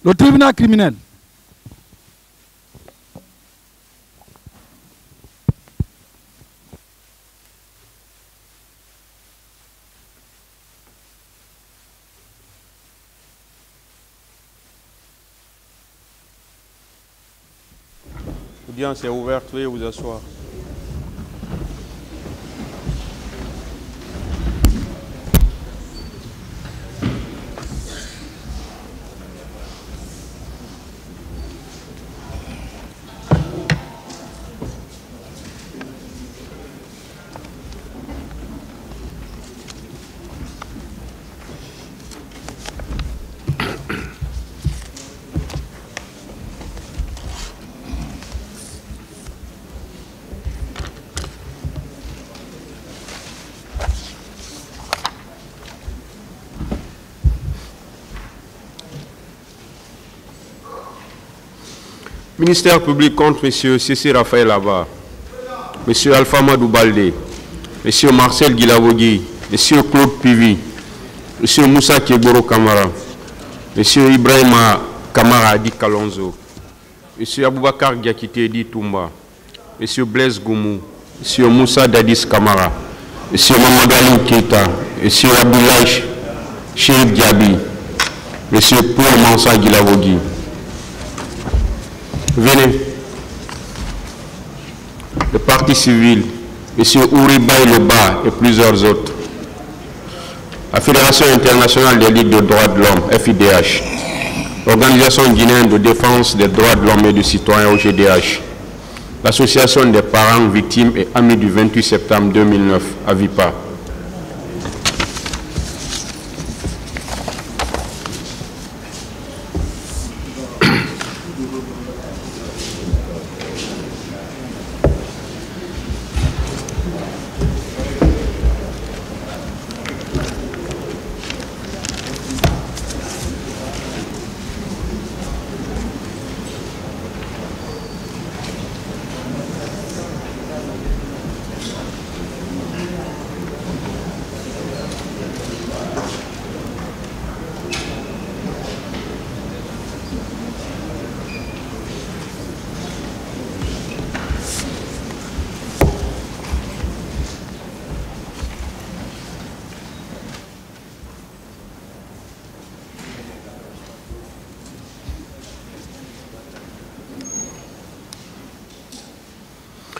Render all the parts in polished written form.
Le tribunal criminel. L'audience est ouverte, veuillez vous asseoir. Ministère public contre M. C.C. Raphaël Abba, M. Alpha Madou Baldé, M. Marcel Guilavogui, M. Claude Pivi, M. Moussa Kiegoro Kamara, M. Ibrahima Kamara Adi Kalonzo, M. Aboubakar Diakité Di Toumba, M. Blaise Goumou, M. Moussa Dadis Kamara, M. Mamadou Keita, M. Abdoulaye Chérif Diaby, M. Paul Mansa Guilavogui. Venez. Le Parti civil, M. Ouri Baïloba et plusieurs autres. La Fédération internationale des ligues de droits de l'homme, FIDH. L'Organisation guinéenne de défense des droits de l'homme et du citoyen, OGDH. L'Association des parents, victimes et amis du 28 septembre 2009, AVIPA.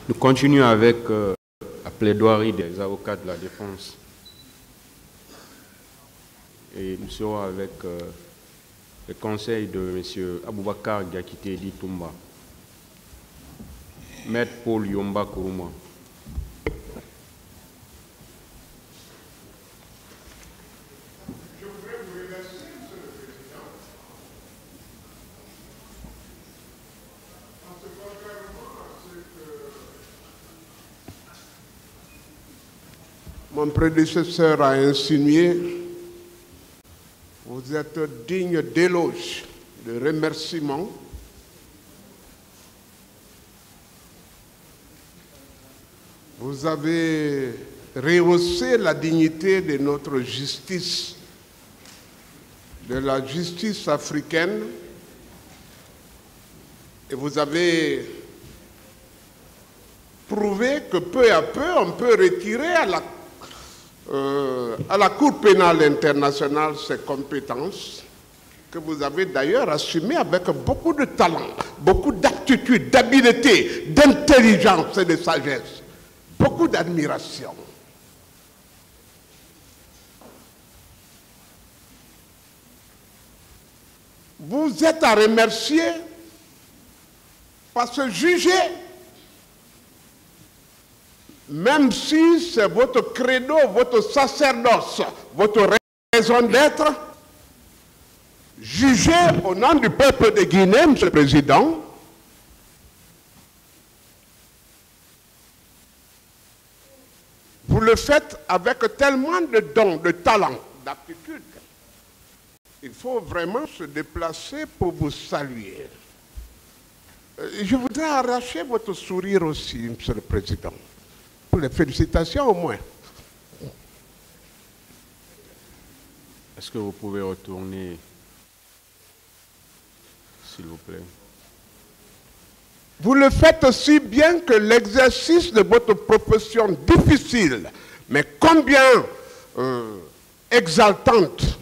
Nous continuons avec la plaidoirie des avocats de la défense. Et nous serons avec le conseil de M. Aboubakar Diakité Di Toumba, Maître Paul Yomba Kourouma. Mon prédécesseur a insinué, vous êtes digne d'éloges, de remerciements. Vous avez rehaussé la dignité de notre justice, de la justice africaine, et vous avez prouvé que peu à peu, on peut retirer à la Cour pénale internationale ses compétences, que vous avez d'ailleurs assumées avec beaucoup de talent, beaucoup d'aptitude, d'habileté, d'intelligence et de sagesse, beaucoup d'admiration. Vous êtes à remercier parce que juger, même si c'est votre credo, votre sacerdoce, votre raison d'être, juger au nom du peuple de Guinée, Monsieur le Président, vous le faites avec tellement de dons, de talent, d'aptitude. Il faut vraiment se déplacer pour vous saluer. Je voudrais arracher votre sourire aussi, Monsieur le Président. Pour les félicitations au moins. Est-ce que vous pouvez retourner s'il vous plaît. Vous le faites aussi bien que l'exercice de votre profession difficile, mais combien exaltante,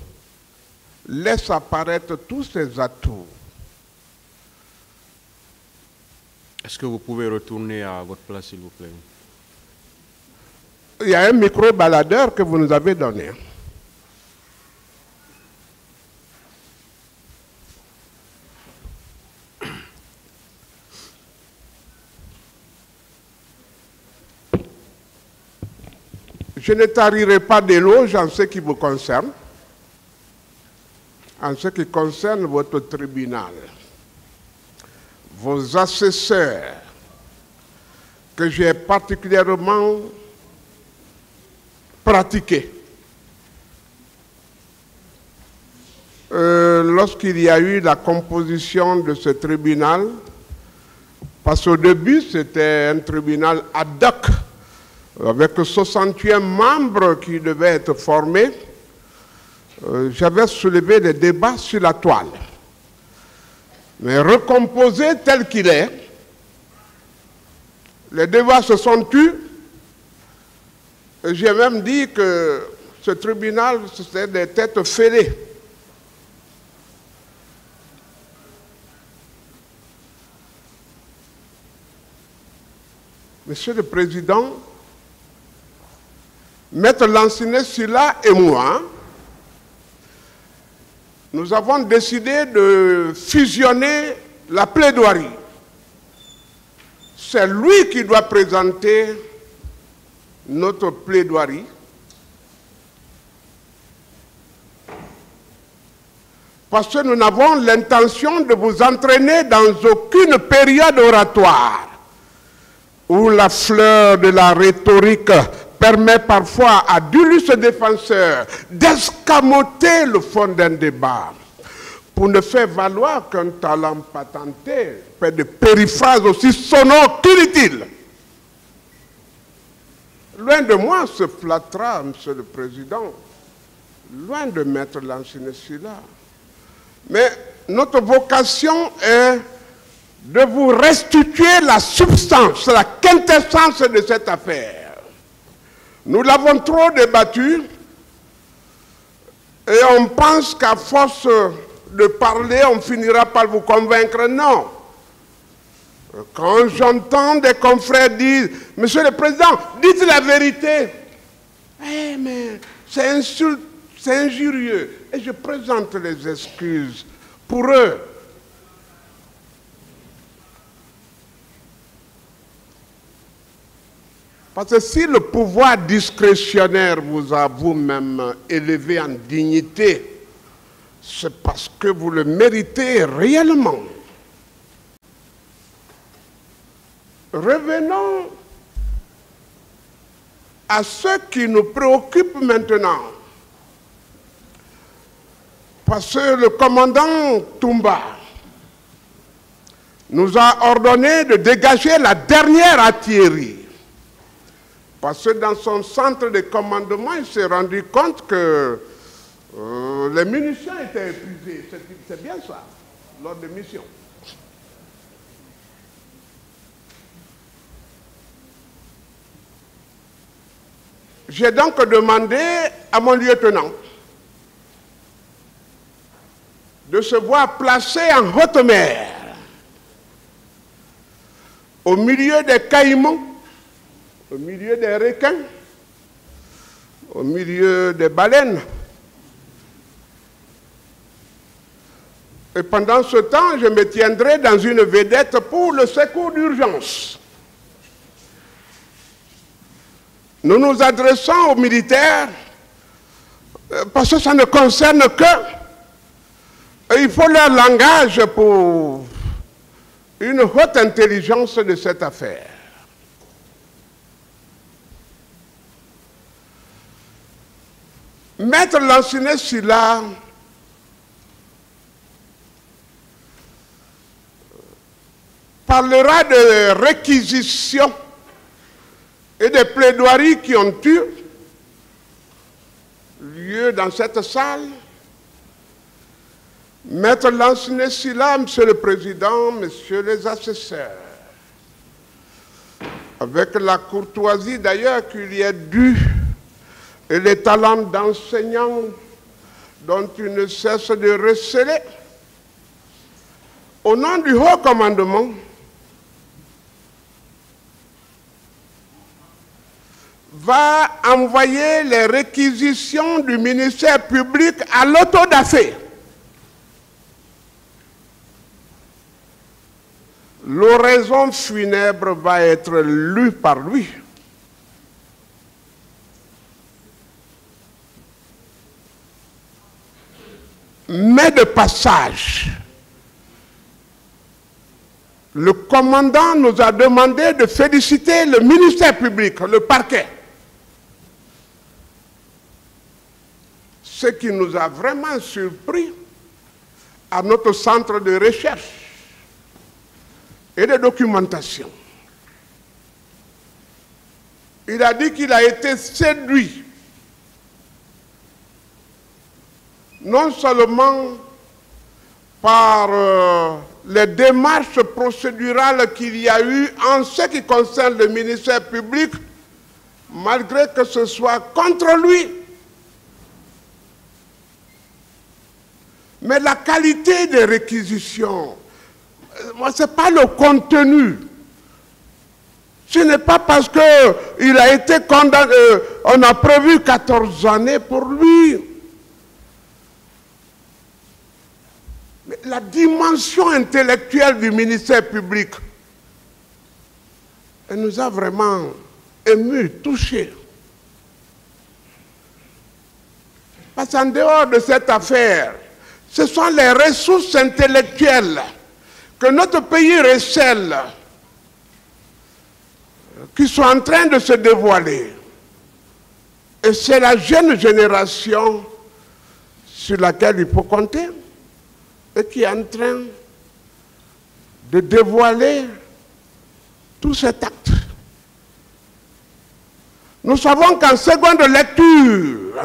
laisse apparaître tous ses atouts. Est-ce que vous pouvez retourner à votre place, s'il vous plaît? Il y a un micro-baladeur que vous nous avez donné. Je ne tarirai pas d'éloges en ce qui vous concerne, en ce qui concerne votre tribunal. Vos assesseurs, que j'ai particulièrement pratiqués. Lorsqu'il y a eu la composition de ce tribunal, parce qu'au début c'était un tribunal ad hoc, avec 68 membres qui devaient être formés, j'avais soulevé des débats sur la toile. Mais recomposé tel qu'il est, les débats se sont tus. J'ai même dit que ce tribunal, c'était des têtes fêlées. Monsieur le Président, Maître Lansiné-Sylla et moi, nous avons décidé de fusionner la plaidoirie. C'est lui qui doit présenter notre plaidoirie. Parce que nous n'avons l'intention de vous entraîner dans aucune période oratoire où la fleur de la rhétorique permet parfois à d'illustres défenseurs d'escamoter le fond d'un débat pour ne faire valoir qu'un talent patenté fait de périphrases aussi sonores qu'inutiles. Loin de moi se flattera, Monsieur le Président, loin de Maître Lansiné-Sylla. Mais notre vocation est de vous restituer la substance, la quintessence de cette affaire. Nous l'avons trop débattu et on pense qu'à force de parler, on finira par vous convaincre. Non. Quand j'entends des confrères dire « Monsieur le Président, dites la vérité !» Eh, mais c'est insulte, c'est injurieux. Et je présente les excuses pour eux. Parce que si le pouvoir discrétionnaire vous a vous-même élevé en dignité, c'est parce que vous le méritez réellement. Revenons à ce qui nous préoccupe maintenant. Parce que le commandant Toumba nous a ordonné de dégager la dernière artillerie. Parce que dans son centre de commandement, il s'est rendu compte que les munitions étaient épuisées. C'est bien ça, lors de missions. J'ai donc demandé à mon lieutenant de se voir placé en haute mer, au milieu des caïmans, au milieu des requins, au milieu des baleines. Et pendant ce temps, je me tiendrai dans une vedette pour le secours d'urgence. Nous nous adressons aux militaires parce que ça ne concerne que, il faut leur langage pour une haute intelligence de cette affaire. Maître Lansiné-Sylla parlera de réquisitions et des plaidoiries qui ont eu lieu dans cette salle Maître Lancinet Sylla, Monsieur le Président, Messieurs les assesseurs, avec la courtoisie d'ailleurs qu'il y est dû et les talents d'enseignants dont tu ne cesses de receler, au nom du haut commandement, va envoyer les réquisitions du ministère public à l'autodafé. L'oraison funèbre va être lue par lui. Mais de passage, le commandant nous a demandé de féliciter le ministère public, le parquet. Ce qui nous a vraiment surpris à notre centre de recherche et de documentation. Il a dit qu'il a été séduit non seulement par les démarches procédurales qu'il y a eu en ce qui concerne le ministère public, malgré que ce soit contre lui, mais la qualité des réquisitions. Moi, ce n'est pas le contenu. Ce n'est pas parce qu'il a été condamné, on a prévu 14 années pour lui. Mais la dimension intellectuelle du ministère public, elle nous a vraiment émus, touchés. Parce qu'en dehors de cette affaire, ce sont les ressources intellectuelles que notre pays recèle, qui sont en train de se dévoiler. Et c'est la jeune génération sur laquelle il faut compter et qui est en train de dévoiler tout cet acte. Nous savons qu'en seconde lecture,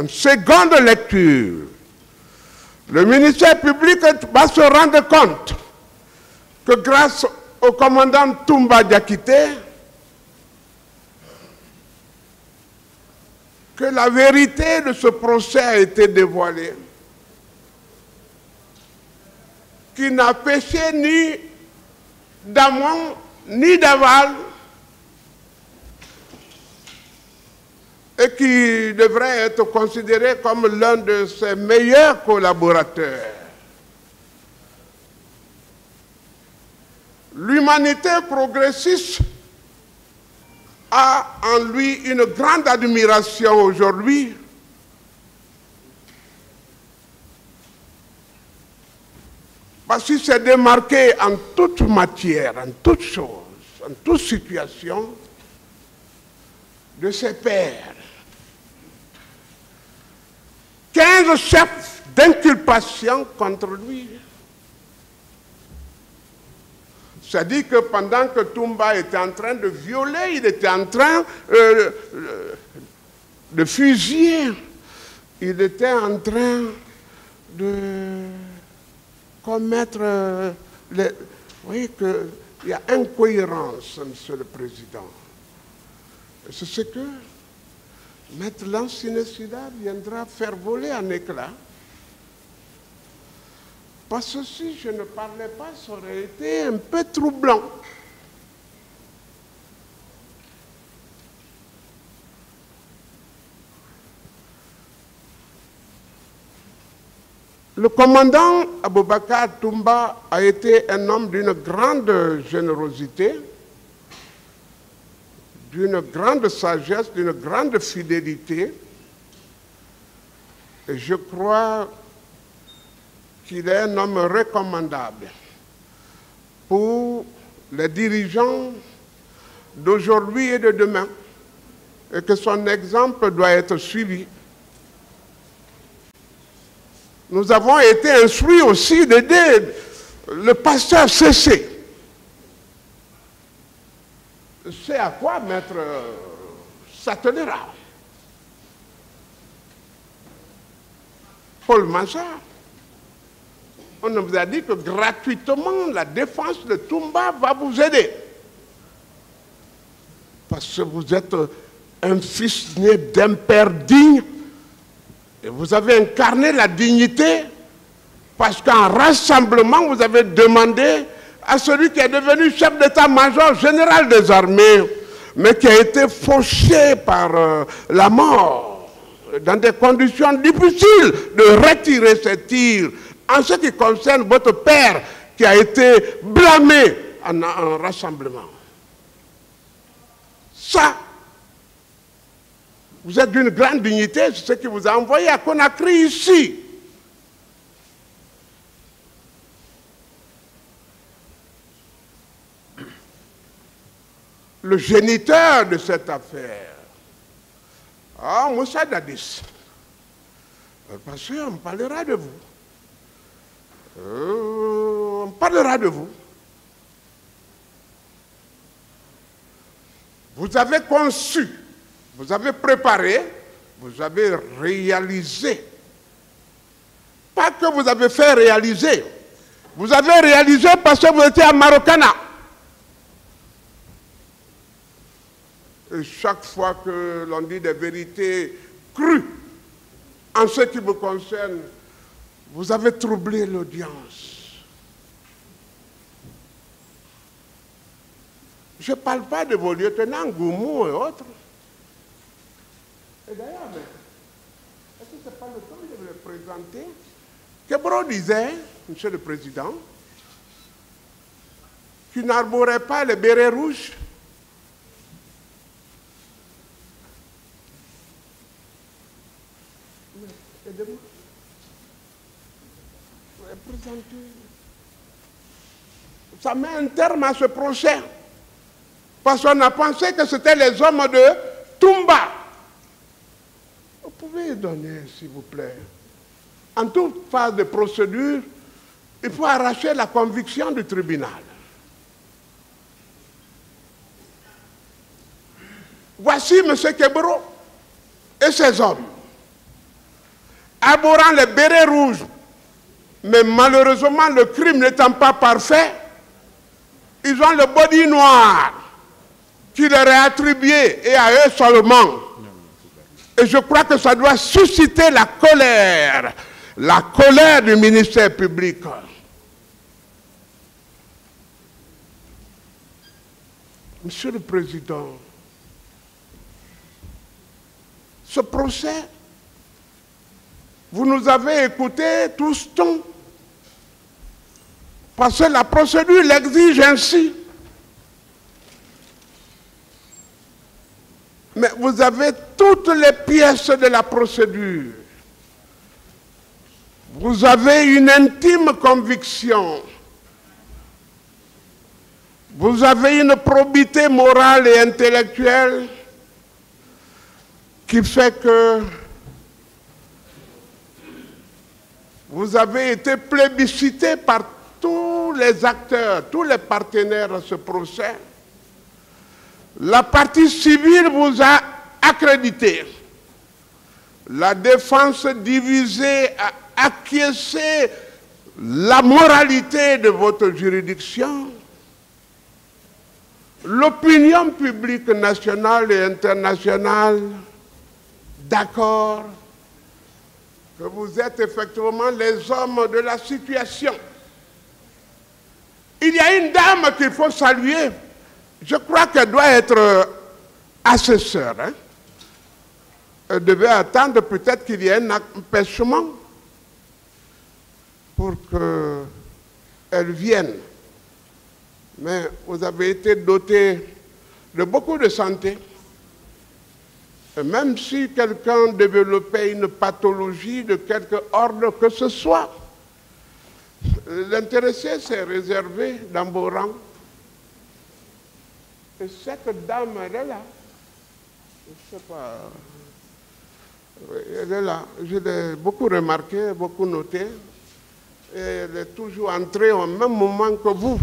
le ministère public va se rendre compte que grâce au commandant Toumba Diakité, que la vérité de ce procès a été dévoilée, qui n'a péché ni d'amont ni d'aval, et qui devrait être considéré comme l'un de ses meilleurs collaborateurs. L'humanité progressiste a en lui une grande admiration aujourd'hui. Parce qu'il s'est démarqué en toute matière, en toute chose, en toute situation, de ses pairs. 15 chefs d'inculpation contre lui. C'est-à-dire que pendant que Toumba était en train de violer, il était en train de fusiller, il était en train de commettre... Vous voyez qu'il y a incohérence, Monsieur le Président. C'est ce que Maître Lancinet Sylla viendra faire voler en éclats. Parce que si je ne parlais pas, ça aurait été un peu troublant. Le commandant Aboubakar Toumba a été un homme d'une grande générosité, d'une grande sagesse, d'une grande fidélité. Et je crois qu'il est un homme recommandable pour les dirigeants d'aujourd'hui et de demain, et que son exemple doit être suivi. Nous avons été instruits aussi d'aider le pasteur Cessé. C'est à quoi Maître s'attelera. Paul Mazar. On vous a dit que gratuitement, la défense de Toumba va vous aider. Parce que vous êtes un fils né d'un père digne et vous avez incarné la dignité parce qu'en rassemblement, vous avez demandé à celui qui est devenu chef d'état-major général des armées, mais qui a été fauché par la mort dans des conditions difficiles, de retirer ses tirs. En ce qui concerne votre père qui a été blâmé en rassemblement. Ça, vous êtes d'une grande dignité, c'est ce qui vous a envoyé à Conakry ici. Le géniteur de cette affaire, Moussa Dadis, parce qu'on parlera de vous. On parlera de vous. Vous avez conçu, vous avez préparé, vous avez réalisé. Pas que vous avez fait réaliser. Vous avez réalisé parce que vous étiez à Marokana. Et chaque fois que l'on dit des vérités crues en ce qui me concerne, vous avez troublé l'audience. Je ne parle pas de vos lieutenants Goumou et autres. Et d'ailleurs, est-ce que ce n'est pas le temps de me les présenter? Kebro disait, Monsieur le Président, qu'il n'arborait pas les bérets rouges. Aidez-moi. Ça met un terme à ce procès. Parce qu'on a pensé que c'était les hommes de Toumba. Vous pouvez donner, s'il vous plaît. En toute phase de procédure, il faut arracher la conviction du tribunal. Voici M. Kebro et ses hommes, arborant les bérets rouges. Mais malheureusement, le crime n'étant pas parfait, ils ont le body noir qui leur est attribué et à eux seulement. Et je crois que ça doit susciter la colère du ministère public. Monsieur le Président, ce procès, vous nous avez écoutés tous temps. Parce que la procédure l'exige ainsi. Mais vous avez toutes les pièces de la procédure. Vous avez une intime conviction. Vous avez une probité morale et intellectuelle qui fait que vous avez été plébiscité par tous les acteurs, tous les partenaires de ce procès. La partie civile vous a accrédité. La défense divisée a acquiescé la moralité de votre juridiction. L'opinion publique nationale et internationale, d'accord, que vous êtes effectivement les hommes de la situation. Il y a une dame qu'il faut saluer. Je crois qu'elle doit être assesseure. Hein? Elle devait attendre peut-être qu'il y ait un empêchement pour qu'elle vienne. Mais vous avez été doté de beaucoup de santé. Et même si quelqu'un développait une pathologie de quelque ordre que ce soit, l'intéressé s'est réservé dans vos rangs. Et cette dame, elle est là. Je ne sais pas. Elle est là. Je l'ai beaucoup remarqué, beaucoup noté. Et elle est toujours entrée au même moment que vous.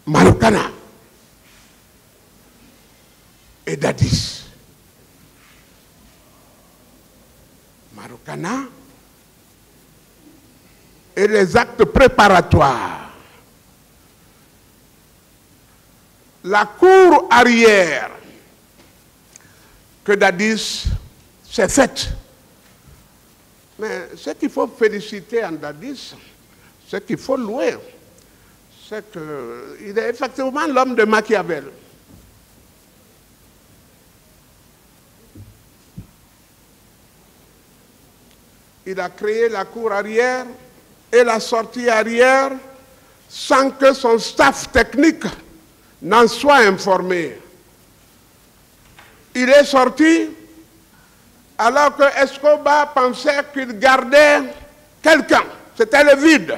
Marokana et Dadis. et les actes préparatoires. La cour arrière que Dadis s'est faite. Mais ce qu'il faut féliciter en Dadis, ce qu'il faut louer, c'est qu'il est effectivement l'homme de Machiavel. Il a créé la cour arrière et la sortie arrière sans que son staff technique n'en soit informé. Il est sorti alors que Escobar pensait qu'il gardait quelqu'un. C'était le vide.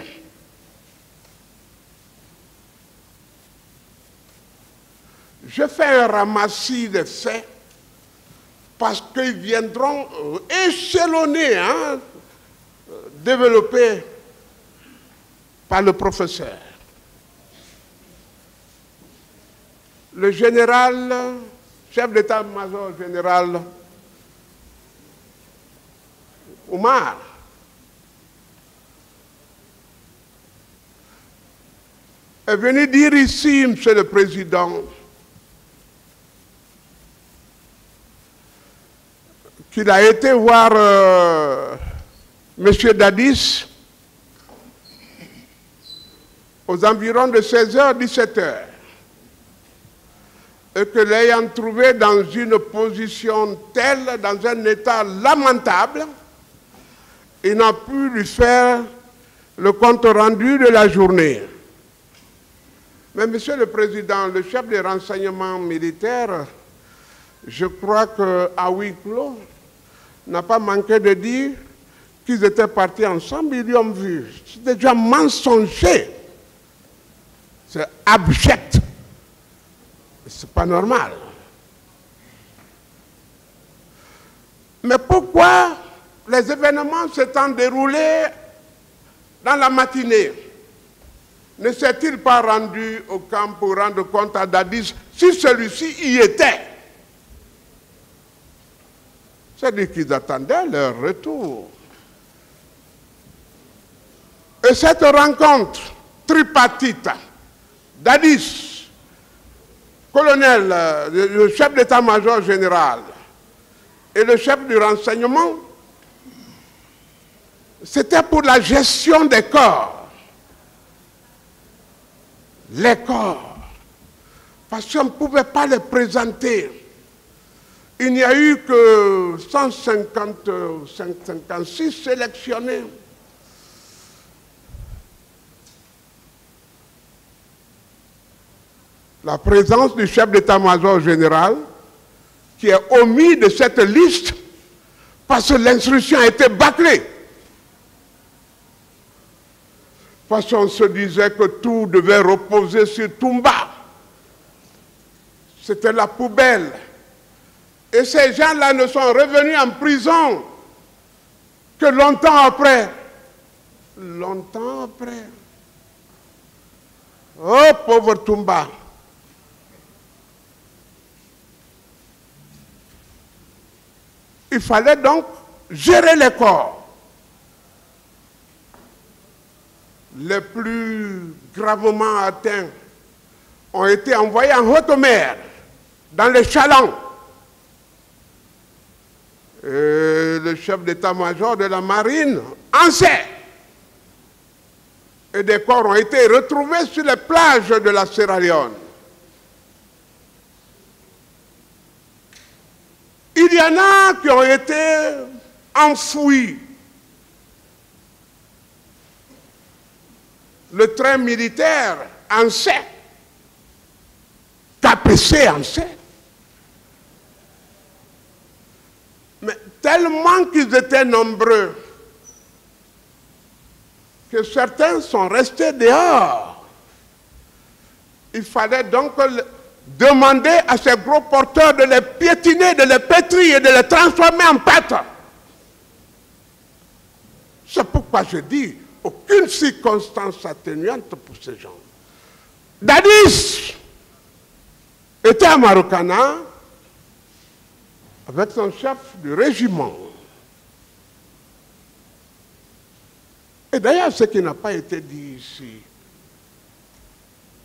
Je fais un ramassis de faits parce qu'ils viendront échelonnés, hein, développés par le professeur. Le général, chef d'état-major général Oumar, est venu dire ici, Monsieur le Président, qu'il a été voir M. Dadis aux environs de 16h, 17h. Et que l'ayant trouvé dans une position telle, dans un état lamentable, il n'a pu lui faire le compte rendu de la journée. Mais Monsieur le Président, le chef des renseignements militaires, je crois qu'à huis clos, n'a pas manqué de dire qu'ils étaient partis ensemble, ils ont vu. C'est déjà mensonger. C'est abject. C'est pas normal. Mais pourquoi les événements s'étant déroulés dans la matinée, ne s'est-il pas rendu au camp pour rendre compte à Dadis si celui-ci y était? C'est-à-dire qu'ils attendaient leur retour. Et cette rencontre tripartite, Dadis, colonel, le chef d'état-major général et le chef du renseignement, c'était pour la gestion des corps. Les corps. Parce qu'on ne pouvait pas les présenter. Il n'y a eu que 156 sélectionnés. La présence du chef d'état-major général, qui est omis de cette liste, parce que l'instruction a été bâclée. Parce qu'on se disait que tout devait reposer sur Toumba. C'était la poubelle. Et ces gens-là ne sont revenus en prison que longtemps après. Longtemps après. Oh, pauvre Toumba. Il fallait donc gérer les corps. Les plus gravement atteints ont été envoyés en haute mer, dans les chalands. Et le chef d'état-major de la marine en sait. Et des corps ont été retrouvés sur les plages de la Sierra Leone. Il y en a qui ont été enfouis. Le train militaire en sait. KPC en sait. Mais tellement qu'ils étaient nombreux que certains sont restés dehors. Il fallait donc demander à ces gros porteurs de les piétiner, de les pétrir et de les transformer en pâte. C'est pourquoi je dis, aucune circonstance atténuante pour ces gens. Dadis était à Marokana avec son chef du régiment. Et d'ailleurs, ce qui n'a pas été dit ici,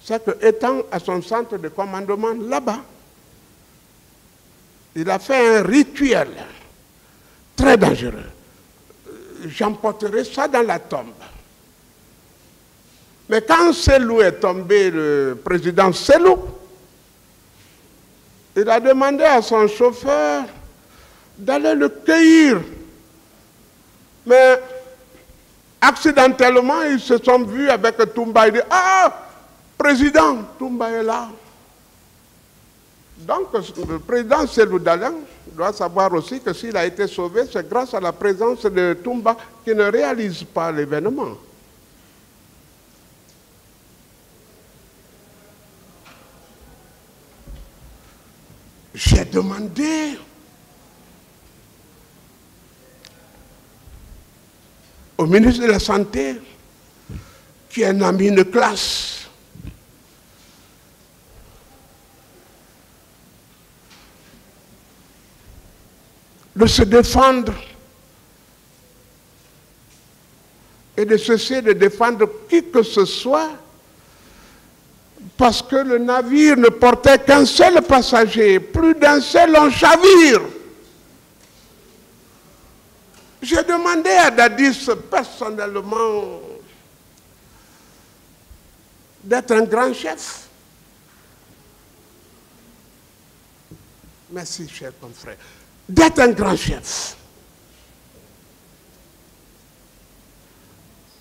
c'est qu'étant à son centre de commandement là-bas, il a fait un rituel très dangereux. J'emporterai ça dans la tombe. Mais quand Selou est tombé, le président Selou, il a demandé à son chauffeur d'aller le cueillir. Mais accidentellement, ils se sont vus avec Toumba. Il dit, ah, président, Toumba est là. Donc, le président Selou Dalein doit savoir aussi que s'il a été sauvé, c'est grâce à la présence de Toumba qui ne réalise pas l'événement. J'ai demandé au ministre de la Santé, qui est un ami de classe, de se défendre et de cesser de défendre qui que ce soit, parce que le navire ne portait qu'un seul passager, plus d'un seul en chavire. J'ai demandé à Dadis personnellement d'être un grand chef. Merci, cher confrère. D'être un grand chef.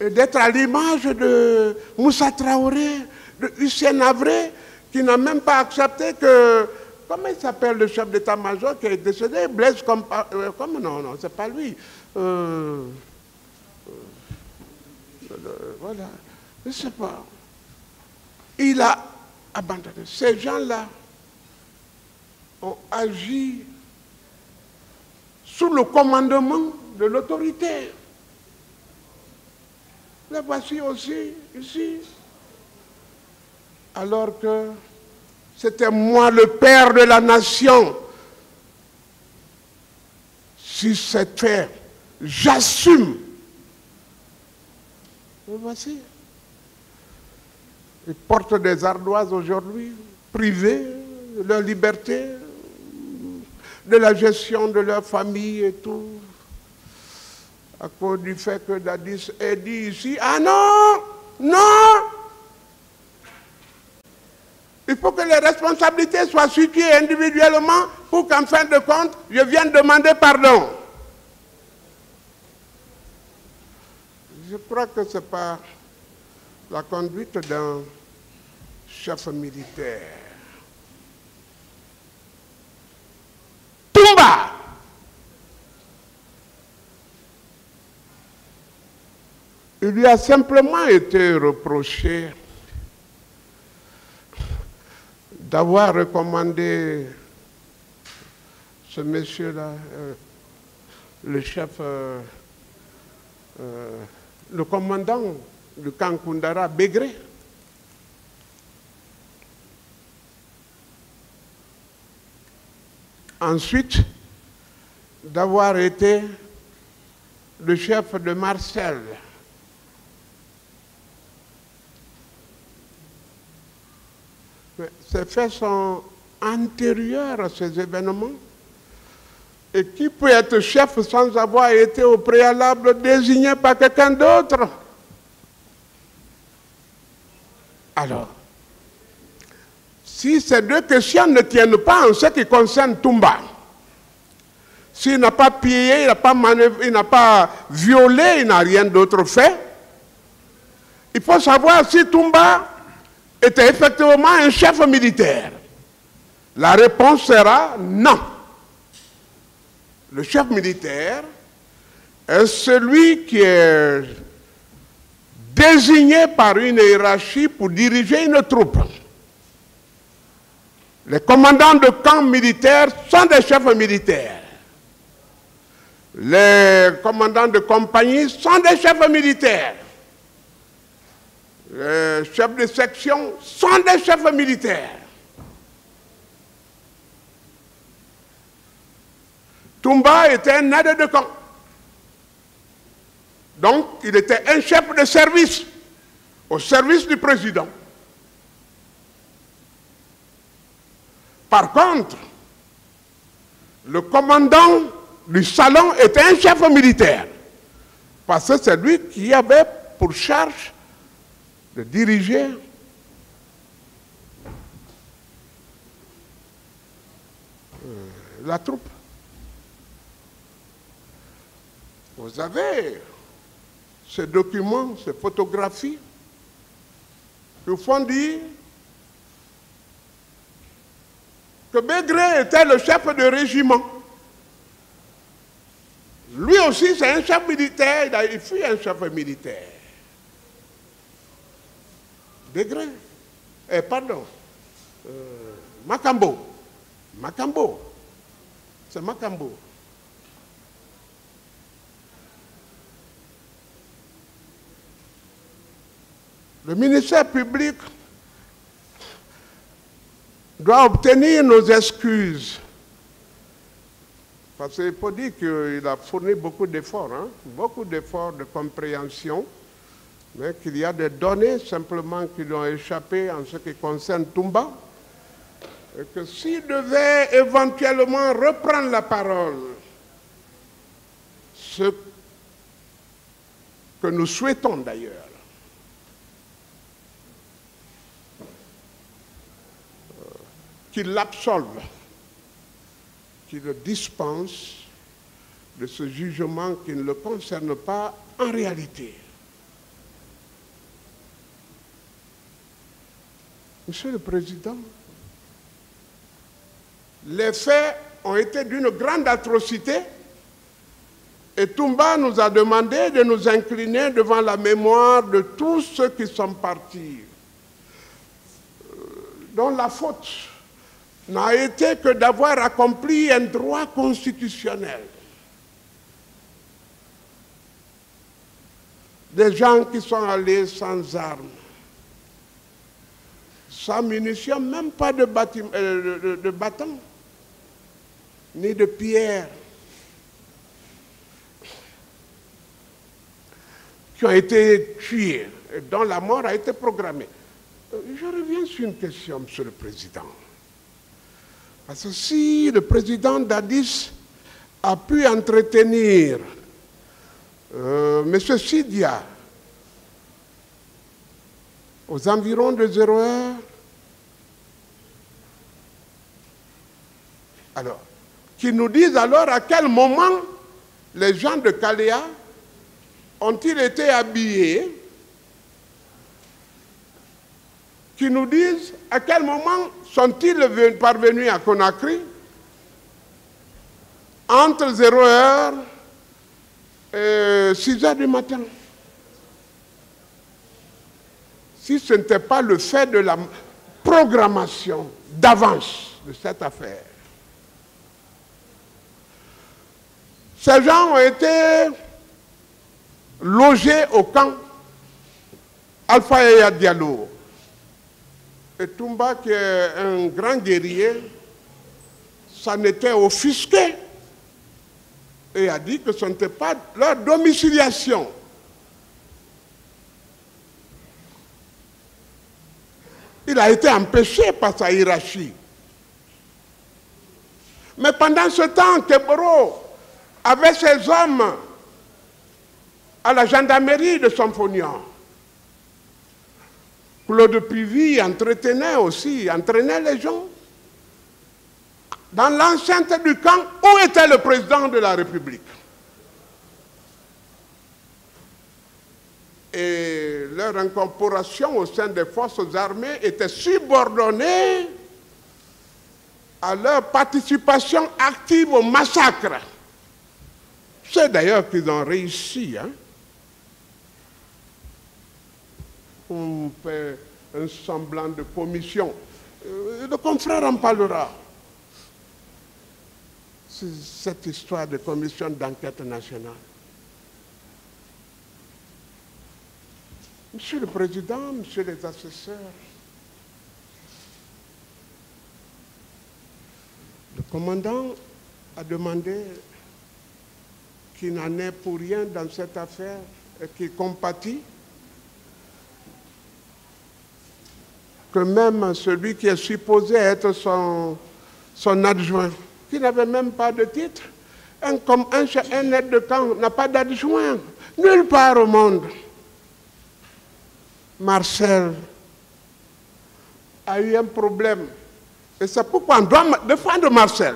Et d'être à l'image de Moussa Traoré, de Hussein Habré, qui n'a même pas accepté que... Comment il s'appelle le chef d'état-major qui est décédé? Blaise comme non, c'est pas lui. Voilà, je ne sais pas. Il a abandonné. Ces gens-là ont agi sous le commandement de l'autorité. Les voici aussi, ici. Alors que c'était moi le père de la nation. Si c'est fait, j'assume. Les voici. Ils portent des ardoises aujourd'hui, privés de leur liberté, de la gestion de leur famille et tout. À cause du fait que Dadis ait dit ici, ah non, non, il faut que les responsabilités soient situées individuellement pour qu'en fin de compte, je vienne demander pardon. Je crois que ce n'est pas la conduite d'un chef militaire. Toumba! Il lui a simplement été reproché d'avoir recommandé ce monsieur-là, le chef, le commandant du camp Koundara, Bégré. Ensuite, d'avoir été le chef de Marcel. Ces faits sont antérieurs à ces événements. Et qui peut être chef sans avoir été au préalable désigné par quelqu'un d'autre? Alors, si ces deux questions ne tiennent pas en ce qui concerne Toumba, s'il n'a pas pillé, il n'a pas manœuvré, il n'a pas violé, il n'a rien d'autre fait, il faut savoir si Toumba était effectivement un chef militaire. La réponse sera non. Le chef militaire est celui qui est désigné par une hiérarchie pour diriger une troupe. Les commandants de camp militaires sont des chefs militaires. Les commandants de compagnie sont des chefs militaires. Les chefs de section sont des chefs militaires. Toumba était un aide de camp. Donc, il était un chef de service, au service du président. Par contre, le commandant du salon était un chef militaire, parce que c'est lui qui avait pour charge de diriger la troupe. Vous avez ces documents, ces photographies qui font dire que Begré était le chef de régiment. Lui aussi, c'est un chef militaire, il fut un chef militaire. Begré, pardon, Makambo. Makambo, c'est Makambo. Le ministère public doit obtenir nos excuses. Parce qu'il faut dire qu'il a fourni beaucoup d'efforts, beaucoup d'efforts de compréhension, mais qu'il y a des données simplement qui lui ont échappé en ce qui concerne Toumba, et que s'il devait éventuellement reprendre la parole, ce que nous souhaitons d'ailleurs, qu'il l'absolve, qu'il le dispense de ce jugement qui ne le concerne pas en réalité. Monsieur le Président, les faits ont été d'une grande atrocité et Toumba nous a demandé de nous incliner devant la mémoire de tous ceux qui sont partis, dont la faute n'a été que d'avoir accompli un droit constitutionnel. Des gens qui sont allés sans armes, sans munitions, même pas de bâtons, ni de pierres, qui ont été tués et dont la mort a été programmée. Je reviens sur une question, Monsieur le Président. Parce que si le président Dadis a pu entretenir M. Sidia aux environs de 0 heure, alors, qu'ils nous disent alors à quel moment les gens de Kaléa ont-ils été habillés, qui nous disent à quel moment sont-ils parvenus à Conakry entre 0 heure et 6 heures du matin. Si ce n'était pas le fait de la programmation d'avance de cette affaire. Ces gens ont été logés au camp Alpha Yaya Diallo. Et Toumba, qui est un grand guerrier, s'en était offusqué et a dit que ce n'était pas leur domiciliation. Il a été empêché par sa hiérarchie. Mais pendant ce temps, Keboro avait ses hommes à la gendarmerie de Somphonian. Claude Pivy entraînait les gens. Dans l'enceinte du camp, où était le président de la République? Et leur incorporation au sein des forces armées était subordonnée à leur participation active au massacre. C'est d'ailleurs qu'ils ont réussi. On fait un semblant de commission. Le confrère en parlera. C'est cette histoire de commission d'enquête nationale. Monsieur le Président, Monsieur les assesseurs, le commandant a demandé qu'il n'en ait pour rien dans cette affaire et qui compatit, que même celui qui est supposé être son adjoint, qui n'avait même pas de titre, comme un aide de camp n'a pas d'adjoint, nulle part au monde. Marcel a eu un problème. Et c'est pourquoi on doit défendre Marcel.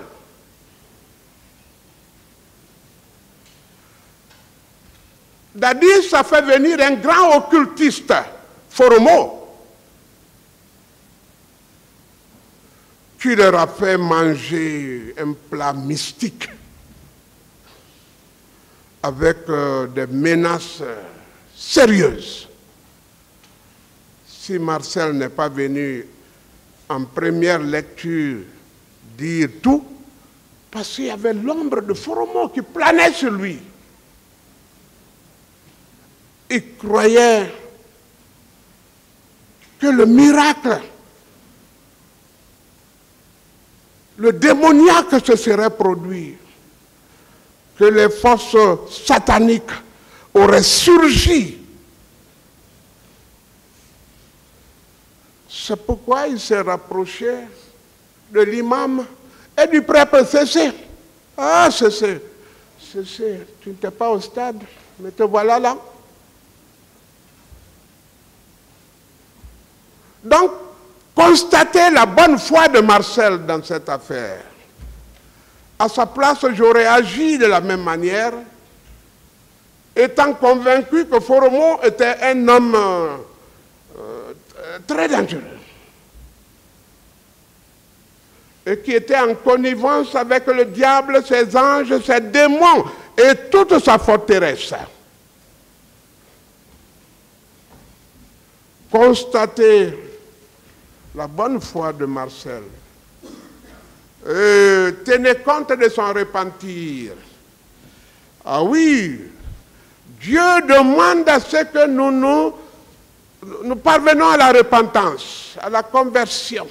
Dadis a fait venir un grand occultiste, Foromo, qui leur a fait manger un plat mystique avec des menaces sérieuses. Si Marcel n'est pas venu en première lecture dire tout, parce qu'il y avait l'ombre de Foromo qui planait sur lui. Il croyait que le miracle, le démoniaque se serait produit, que les forces sataniques auraient surgi. C'est pourquoi il s'est rapproché de l'imam et du prêtre Cessé. Ah, Cessé, tu n'étais pas au stade, mais te voilà là. Donc, constatez la bonne foi de Marcel dans cette affaire. À sa place, j'aurais agi de la même manière, étant convaincu que Foromo était un homme très dangereux et qui était en connivence avec le diable, ses anges, ses démons et toute sa forteresse. Constatez la bonne foi de Marcel. Tenez compte de son repentir. Ah oui, Dieu demande à ce que nous parvenons à la repentance, à la conversion.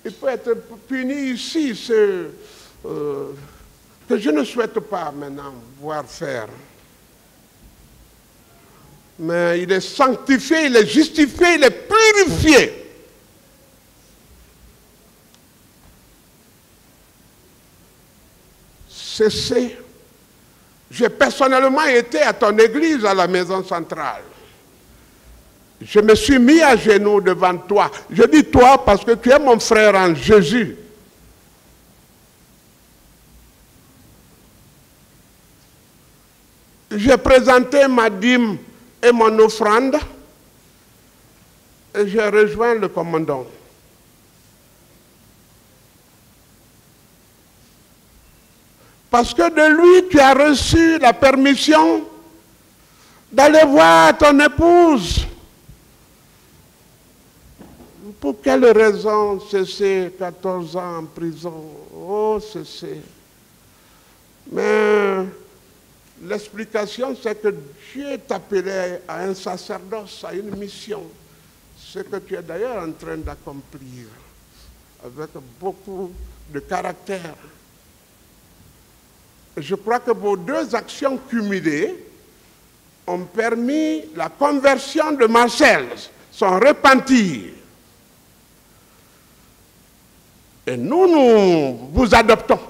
Il peut être puni ici, ce que je ne souhaite pas maintenant voir faire. Mais il est sanctifié, il est justifié, il est purifié. Cessez. J'ai personnellement été à ton église à la maison centrale. Je me suis mis à genoux devant toi. Je dis toi parce que tu es mon frère en Jésus. J'ai présenté ma dîme et mon offrande et j'ai rejoint le commandant. Parce que de lui, tu as reçu la permission d'aller voir ton épouse. Pour quelle raison Cessé 14 ans en prison? Oh, Cessé. Mais l'explication, c'est que Dieu t'appelait à un sacerdoce, à une mission. Ce que tu es d'ailleurs en train d'accomplir avec beaucoup de caractère. Je crois que vos deux actions cumulées ont permis la conversion de Marcel, son repentir. Et nous vous adoptons.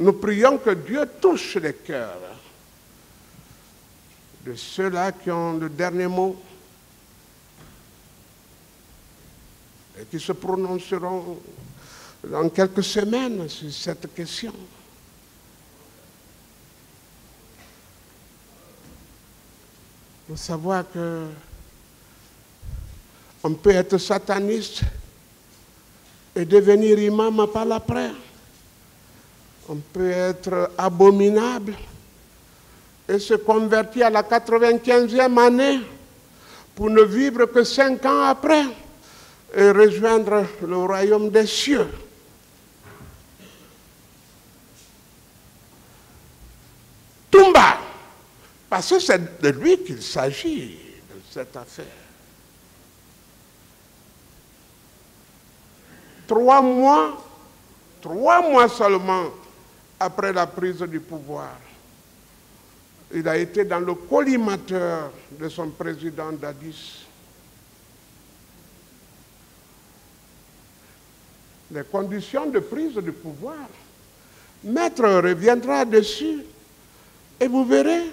Nous prions que Dieu touche les cœurs de ceux-là qui ont le dernier mot et qui se prononceront dans quelques semaines sur cette question. Il faut savoir que on peut être sataniste et devenir imam par l'après. On peut être abominable et se convertir à la 95e année pour ne vivre que 5 ans après et rejoindre le royaume des cieux. Toumba, parce que c'est de lui qu'il s'agit de cette affaire. 3 mois seulement après la prise du pouvoir, il a été dans le collimateur de son président Dadis. Les conditions de prise du pouvoir, Maître reviendra dessus et vous verrez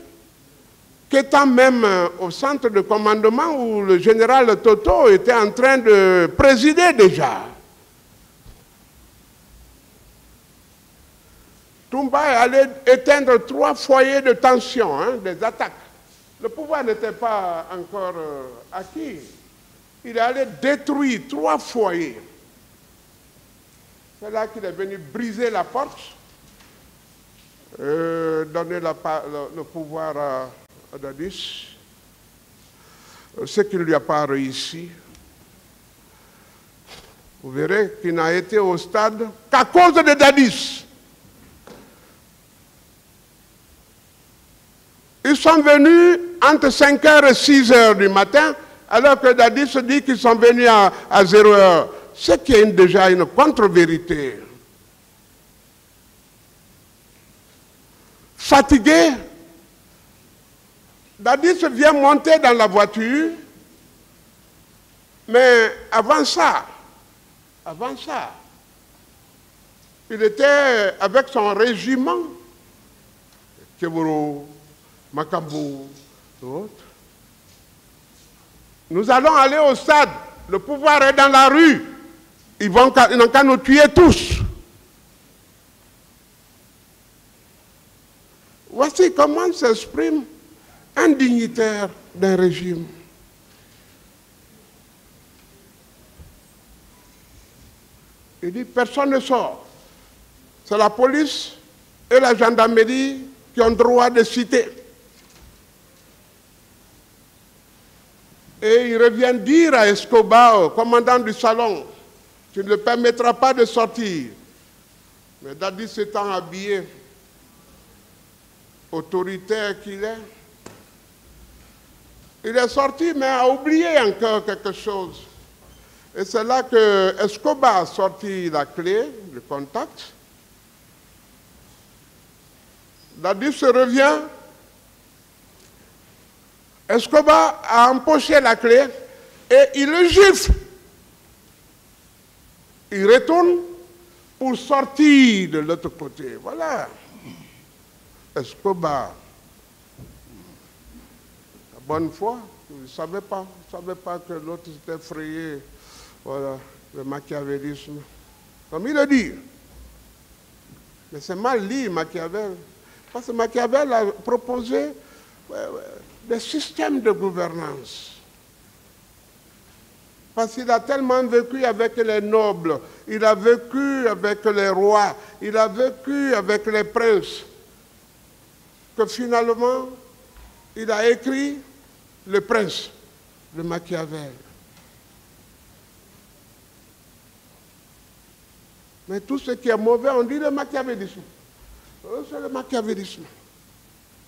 qu'étant même au centre de commandement où le général Toto était en train de présider déjà, Toumba est allé éteindre 3 foyers de tension, hein, des attaques. Le pouvoir n'était pas encore acquis. Il est allé détruire 3 foyers. C'est là qu'il est venu briser la porte, donner le pouvoir à Dadis, ce qui ne lui a pas réussi. Vous verrez qu'il n'a été au stade qu'à cause de Dadis. Ils sont venus entre 5h et 6h du matin, alors que Dadis dit qu'ils sont venus à 0h. Ce qui est déjà une contre-vérité. Fatigué, Dadis vient monter dans la voiture, mais avant ça, il était avec son régiment, Keboro, Makambo, d'autres. Nous allons aller au stade, le pouvoir est dans la rue, ils n'ont qu'à nous tuer tous. Voici comment s'exprime un dignitaire d'un régime. Il dit, personne ne sort. C'est la police et la gendarmerie qui ont droit de citer. Et il revient dire à Escobar, commandant du salon, tu ne le permettras pas de sortir. Mais Dadis s'étant habillé, autoritaire qu'il est, il est sorti, mais a oublié encore quelque chose. Et c'est là que Escobar a sorti la clé, le contact. Dadis se revient. Escobar a empoché la clé et il le gifle. Il retourne pour sortir de l'autre côté. Voilà. Escobar. La bonne foi, il ne savait pas que l'autre s'était frayé. Voilà, le machiavélisme. Comme il le dit. Mais c'est mal dit, Machiavel. Parce que Machiavel a proposé des systèmes de gouvernance. Parce qu'il a tellement vécu avec les nobles, il a vécu avec les rois, il a vécu avec les princes, que finalement, il a écrit Le Prince de Machiavel. Mais tout ce qui est mauvais, on dit le machiavélisme. C'est le machiavélisme.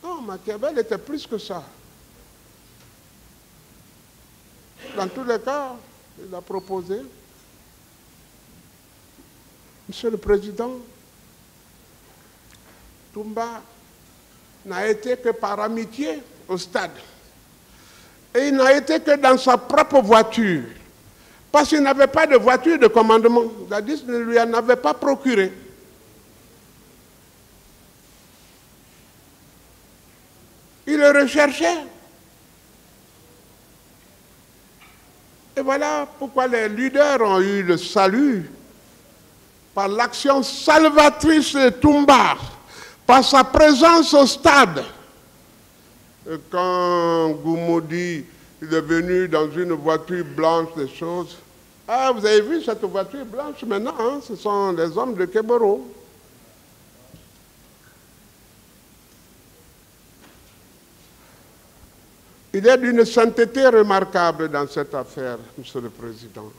Non, Machiavel était plus que ça. Dans tous les cas, il a proposé, Monsieur le Président, Toumba n'a été que par amitié au stade. Et il n'a été que dans sa propre voiture. Parce qu'il n'avait pas de voiture de commandement. Dadis ne lui en avait pas procuré. Il le recherchait. Et voilà pourquoi les leaders ont eu le salut par l'action salvatrice de Toumba, par sa présence au stade. Et quand Goumoudi il est venu dans une voiture blanche, des choses. Ah, vous avez vu cette voiture blanche maintenant, hein? Ce sont les hommes de Keboro. Il y a d'une sainteté remarquable dans cette affaire, Monsieur le Président.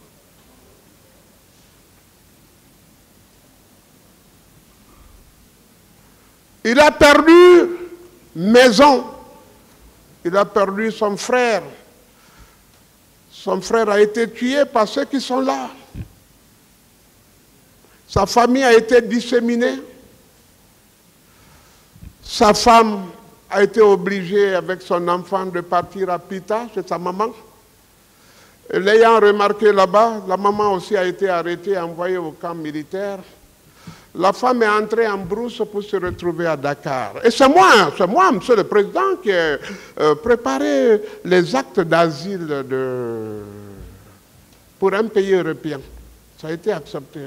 Il a perdu maison, il a perdu son frère. Son frère a été tué par ceux qui sont là. Sa famille a été disséminée. Sa femme a été obligée avec son enfant de partir à Pita chez sa maman. L'ayant remarqué là-bas, la maman aussi a été arrêtée et envoyée au camp militaire. La femme est entrée en brousse pour se retrouver à Dakar. Et c'est moi, monsieur le Président, qui ai préparé les actes d'asile pour un pays européen. Ça a été accepté.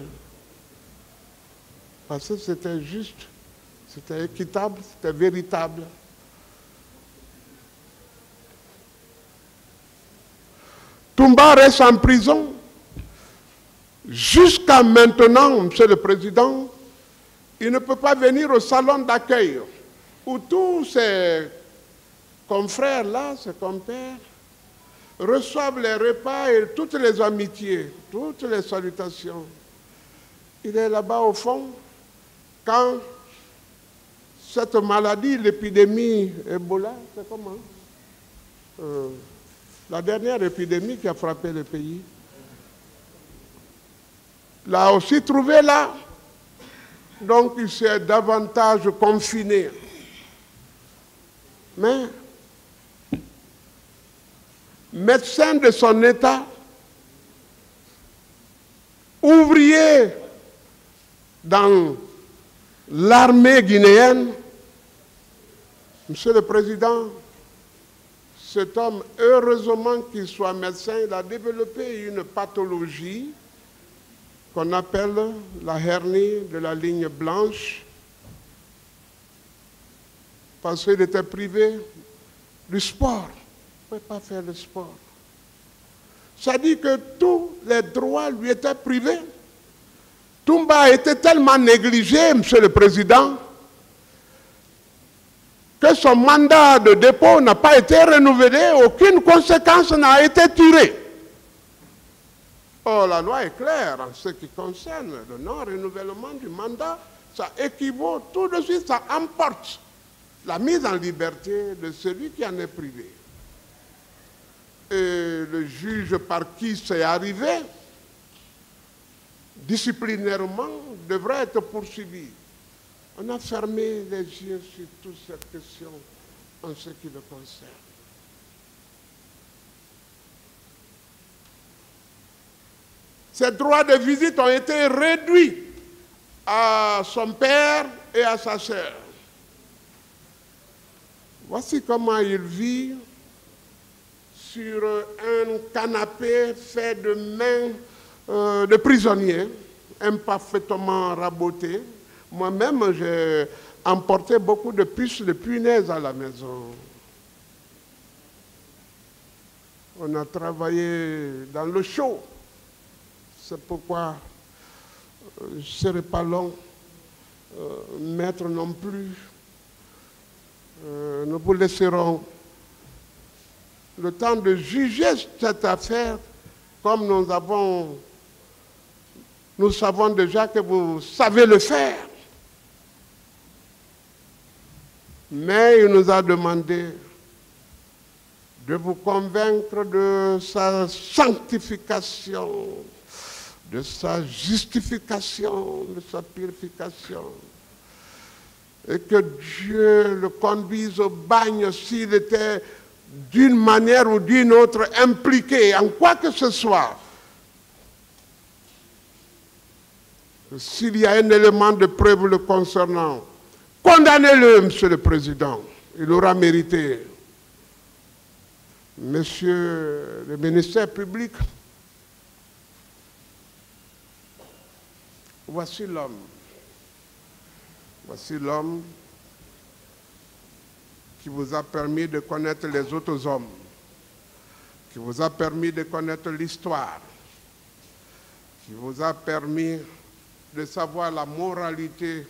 Parce que c'était juste, c'était équitable, c'était véritable. Toumba reste en prison. Jusqu'à maintenant, monsieur le Président, il ne peut pas venir au salon d'accueil où tous ses confrères-là, ses compères, reçoivent les repas et toutes les amitiés, toutes les salutations. Il est là-bas au fond quand cette maladie, l'épidémie Ebola, c'est comment? La dernière épidémie qui a frappé le pays, l'a aussi trouvé là. Donc il s'est davantage confiné. Mais, médecin de son état, ouvrier dans l'armée guinéenne, Monsieur le Président, cet homme, heureusement qu'il soit médecin, il a développé une pathologie qu'on appelle la hernie de la ligne blanche, parce qu'il était privé du sport. Il ne pouvait pas faire le sport. Ça dit que tous les droits lui étaient privés. Toumba a été tellement négligé, Monsieur le Président, que son mandat de dépôt n'a pas été renouvelé, aucune conséquence n'a été tirée. Oh, la loi est claire en ce qui concerne le non-renouvellement du mandat. Ça équivaut tout de suite, ça emporte la mise en liberté de celui qui en est privé. Et le juge par qui c'est arrivé, disciplinairement, devrait être poursuivi. On a fermé les yeux sur toute cette question en ce qui le concerne. Ses droits de visite ont été réduits à son père et à sa sœur. Voici comment il vit sur un canapé fait de mains de prisonniers, imparfaitement rabotés. Moi-même, j'ai emporté beaucoup de puces de punaise à la maison. On a travaillé dans le chaud. C'est pourquoi je ne serai pas long, maître non plus. Nous vous laisserons le temps de juger cette affaire comme nous savons déjà que vous savez le faire. Mais il nous a demandé de vous convaincre de sa sanctification, de sa justification, de sa purification. Et que Dieu le conduise au bagne s'il était d'une manière ou d'une autre impliqué en quoi que ce soit. S'il y a un élément de preuve le concernant, condamnez-le, Monsieur le Président. Il aura mérité. Monsieur le ministère public, voici l'homme. Voici l'homme qui vous a permis de connaître les autres hommes, qui vous a permis de connaître l'histoire, qui vous a permis de savoir la moralité.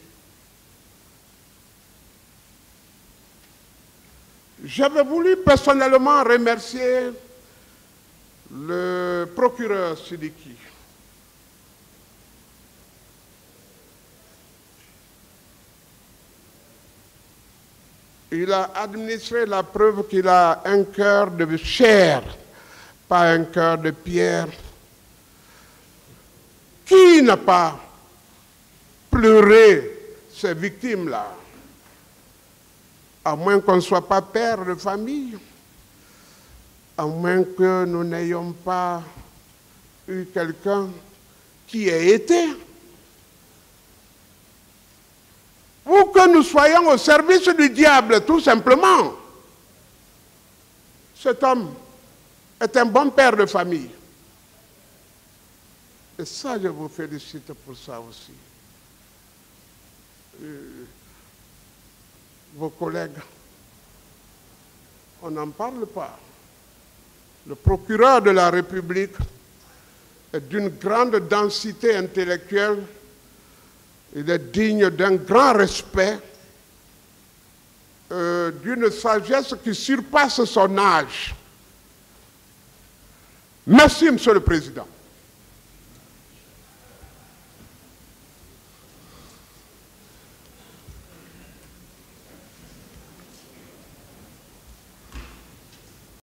J'avais voulu personnellement remercier le procureur Sidiki. Il a administré la preuve qu'il a un cœur de chair, pas un cœur de pierre. Qui n'a pas pleurer ces victimes-là, à moins qu'on ne soit pas père de famille, à moins que nous n'ayons pas eu quelqu'un qui ait été, ou que nous soyons au service du diable, tout simplement. Cet homme est un bon père de famille. Et ça, je vous félicite pour ça aussi. Vos collègues, on n'en parle pas. Le procureur de la République est d'une grande densité intellectuelle. Il est digne d'un grand respect, d'une sagesse qui surpasse son âge. Merci, Monsieur le Président.